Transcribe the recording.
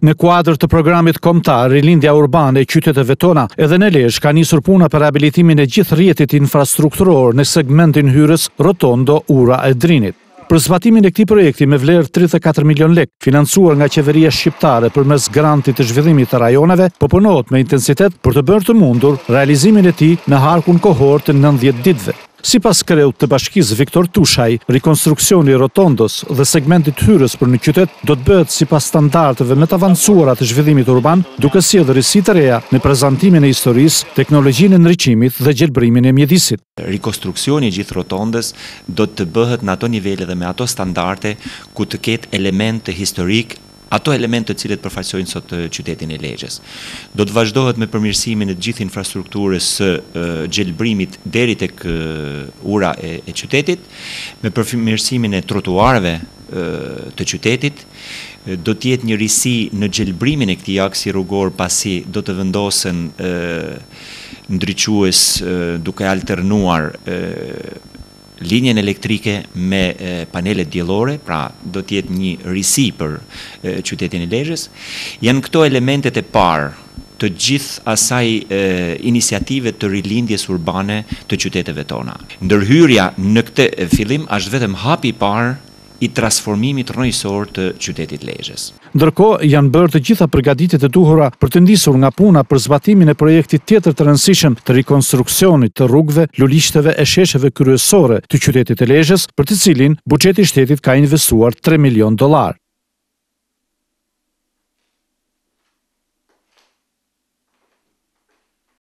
Në kuadër të programit kombëtar Rilindja Urbane e qyteteve tona, edhe në Lezhë ka nisur puna për rehabilitimin e gjithë rrjetit infrastrukturor në segmentin hyrës Rotondo Ura e Drinit. Për zbatimin e këtij projekti me vlerë 34 milion lekë, financuar nga qeveria shqiptare përmes grantit të zhvillimit të rajoneve, po punohet me intensitet për të bërë të mundur realizimin e tij në harkun kohor të 90 ditëve. Sipas kreut të bashkisë Viktor Tushaj, rikonstruksioni i rotondos dhe segmentit hyrës për në qytet do të bëhet sipas standardeve më të avancuara të zhvillimit urban, duke sjellë risi të reja në prezantimin e historisë, teknologjinë e ndriçimit dhe gjelbrimin e mjedisit. Rikonstruksioni i gjithë rotondës do të bëhet në ato nivele dhe me ato standarde ku të ketë elemente historik, ato elemente të cilët përfaqësojnë sot qytetin e Lezhës. Do të vazhdohet me përmirësimin e të gjithë infrastrukturës së gjelbrimit deri tek ura e qytetit, me përmirësimin e trotuarëve të qytetit. Do të jetë një risi në gjelbrimin e këtij aksi rrugor, pasi do të vendosen ndriçues duke alternuar linjen elektrike me panelet diellore, pra do të jetë një risi për qytetin e Lezhës. Janë këto elementet e parë të gjithë asaj iniciative të rilindjes urbane të qyteteve tona. Ndërhyrja në këtë fillim është vetëm hapi i parë i transformimit rrënjësor të qytetit Lezhës. Ndërkohë, janë bërë të gjitha përgatitjet e duhura për të nisur nga puna për zbatimin e projektit tjetër të rëndësishëm të rikonstruksionit të rrugëve, lulishteve e shesheve kryesore të qytetit të Lezhës, për të cilin buxheti i shtetit ka investuar $3 milion.